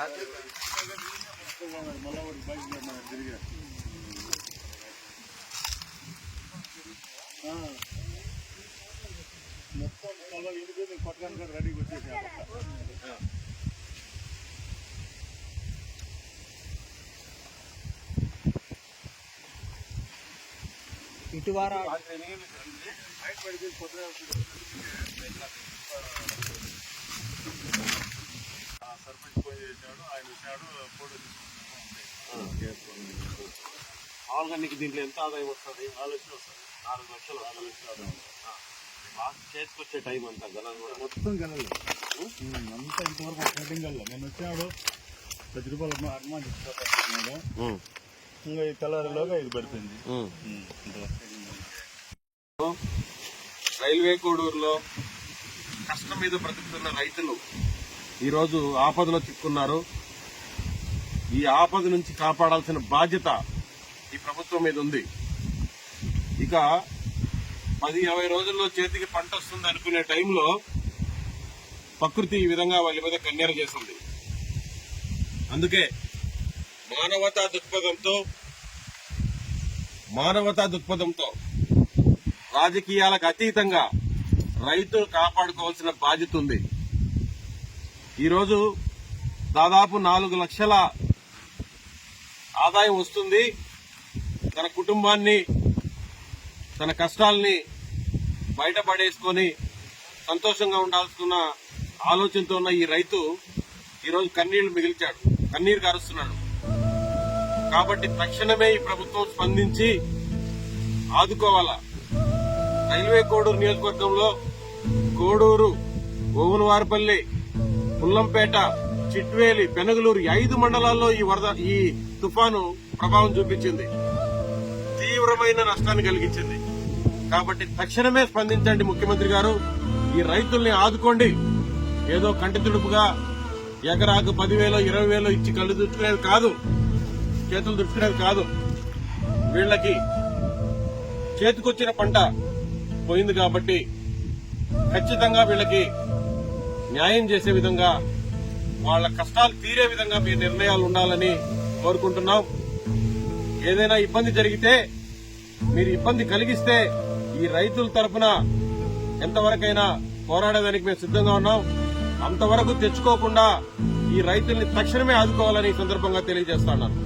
మొత్తం కలవాలి ఇంటికి నేను కొట్టడానికి రెడీగా వచ్చేసాను. ఇటు వారా సర్పంచ్ ఫోన్ చేశాడు, ఆయన వచ్చాడు, ఫోటో తీసుకున్నాము. మామూలుగా నీకు దీంట్లో ఎంత ఆదాయం వస్తుంది? 4 లక్షలు వస్తుంది. 4 లక్షలు ఆదాయం. చేతికి వచ్చే టైం అంతా గలం కూడా మొత్తం గెలలు అంతా ఇంతవరకు స్టార్టింగ్ గల్ల. నేను వచ్చాడు 10 రూపాయలు అడ్వాన్స్ ఇస్తున్నాడు. ఇంకా ఈ తెల్లారిలోగా ఇది పడిపోయింది. రైల్వే కోడూరులో కష్టం మీద బ్రతుకుతున్న రైతులు ఈరోజు ఆపదలో చిక్కున్నారు. ఈ ఆపద నుంచి కాపాడాల్సిన బాధ్యత ఈ ప్రభుత్వం మీద ఉంది. ఇక 10-20 రోజుల్లో చేతికి పంట వస్తుంది అనుకునే టైంలో ప్రకృతి ఈ విధంగా వాళ్ళ మీద కన్నెర చేసింది. అందుకే మానవతా దృక్పథంతో రాజకీయాలకు అతీతంగా రైతులు కాపాడుకోవాల్సిన బాధ్యత ఉంది. ఈరోజు దాదాపు 4 లక్షల ఆదాయం వస్తుంది. తన కుటుంబాన్ని, తన కష్టాల్ని బయటపడేసుకొని సంతోషంగా ఉండాల్సిన ఆలోచనతో ఉన్న ఈ రైతు ఈరోజు కన్నీరు కారుస్తున్నాడు. కాబట్టి తక్షణమే ఈ ప్రభుత్వం స్పందించి ఆదుకోవాలా. రైల్వే కోడూరు నియోజకవర్గంలో కోడూరు, ఓవునవారిపల్లి, పుల్లంపేట, చిట్వేలి, పెనుగలూరు 5 మండలాల్లో ఈ తుఫాను ప్రభావం చూపించింది. తీవ్రమైన నష్టాన్ని కలిగించింది. కాబట్టి తక్షణమే స్పందించండి ముఖ్యమంత్రి గారు. ఈ రైతుల్ని ఆదుకోండి. ఏదో కంటి తుడుపుగా ఎకరాకు 10,000, 20,000 ఇచ్చి కళ్ళు దుడుచుకునేది కాదు, చేతులు దుడుచుకునేది కాదు. వీళ్లకి చేతికొచ్చిన పంట పోయింది కాబట్టి ఖచ్చితంగా వీళ్ళకి న్యాయం చేసే విధంగా, వాళ్ళ కష్టాలు తీరే విధంగా మీ నిర్ణయాలు ఉండాలని కోరుకుంటున్నాం. ఏదైనా ఇబ్బంది జరిగితే, మీరు ఇబ్బంది కలిగిస్తే ఈ రైతుల తరఫున ఎంతవరకైనా పోరాడేదానికి మేము సిద్ధంగా ఉన్నాం. అంతవరకు తెచ్చుకోకుండా ఈ రైతుల్ని తక్షణమే ఆదుకోవాలని ఈ సందర్భంగా తెలియజేస్తున్నాను.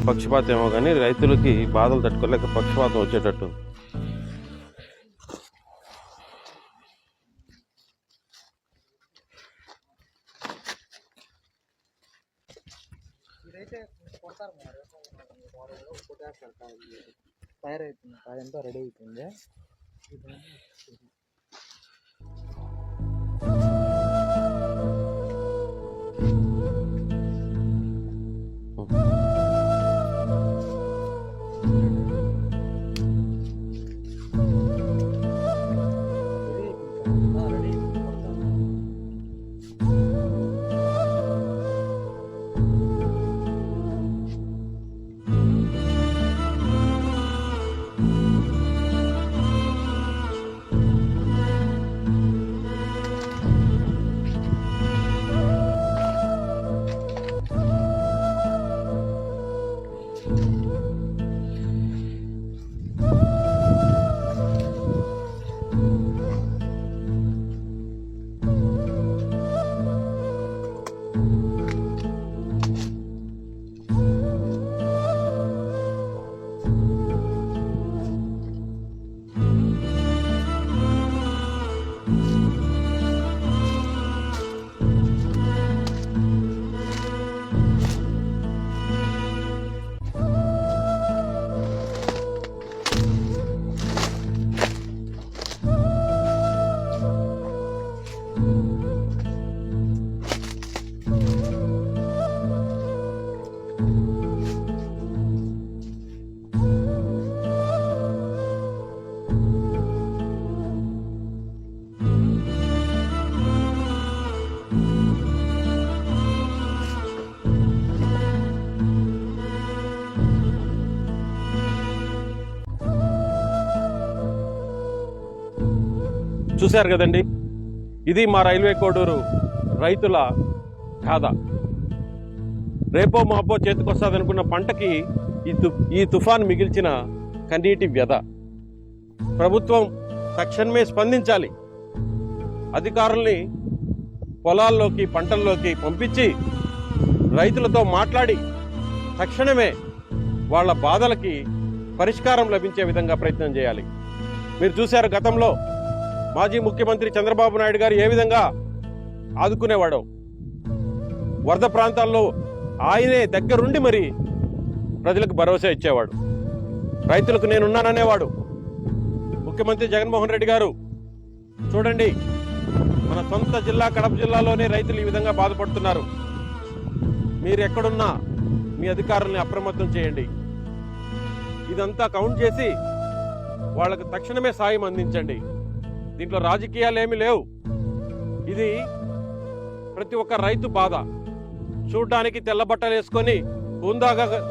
పక్షపాతం ఏమో కానీ రైతులకి బాధలు తట్టుకోలేక పక్షపాతం వచ్చేటట్టు. తయారైతుంది, అదంతా రెడీ అయిపోయింది. చూశారు కదండి, ఇది మా రైల్వే కోడూరు రైతుల గాథ. రేపో మాపో చేతికొస్తాదనుకున్న పంటకి ఈ తుఫాన్ మిగిల్చిన కన్నీటి వ్యధ. ప్రభుత్వం తక్షణమే స్పందించాలి. అధికారుల్ని పొలాల్లోకి పంటల్లోకి పంపించి రైతులతో మాట్లాడి తక్షణమే వాళ్ళ బాధలకి పరిష్కారం లభించే విధంగా ప్రయత్నం చేయాలి. మీరు చూశారు గతంలో మాజీ ముఖ్యమంత్రి చంద్రబాబు నాయుడు గారు ఏ విధంగా ఆదుకునేవాడో. వరద ప్రాంతాల్లో ఆయనే దగ్గరుండి మరి ప్రజలకు భరోసా ఇచ్చేవాడు. రైతులకు నేనున్నాననేవాడు. ముఖ్యమంత్రి జగన్మోహన్ రెడ్డి గారు చూడండి, మన సొంత జిల్లా కడప జిల్లాలోనే రైతులు ఈ విధంగా బాధపడుతున్నారు. మీరు ఎక్కడున్నా మీ అధికారుల్ని అప్రమత్తం చేయండి. ఇదంతా కౌంట్ చేసి వాళ్ళకు తక్షణమే సాయం అందించండి. దీంట్లో రాజకీయాలు ఏమీ లేవు. ఇది ప్రతి ఒక్క రైతు బాధ. చూడ్డానికి తెల్ల బట్టలు వేసుకొని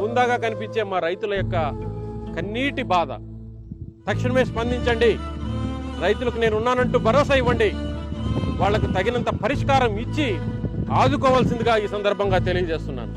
ఉందాగా కనిపించే మా రైతుల యొక్క కన్నీటి బాధ. తక్షణమే స్పందించండి. రైతులకు నేనున్నానంటూ భరోసా ఇవ్వండి. వాళ్లకు తగినంత పరిష్కారం ఇచ్చి ఆదుకోవాల్సిందిగా ఈ సందర్భంగా తెలియజేస్తున్నాను.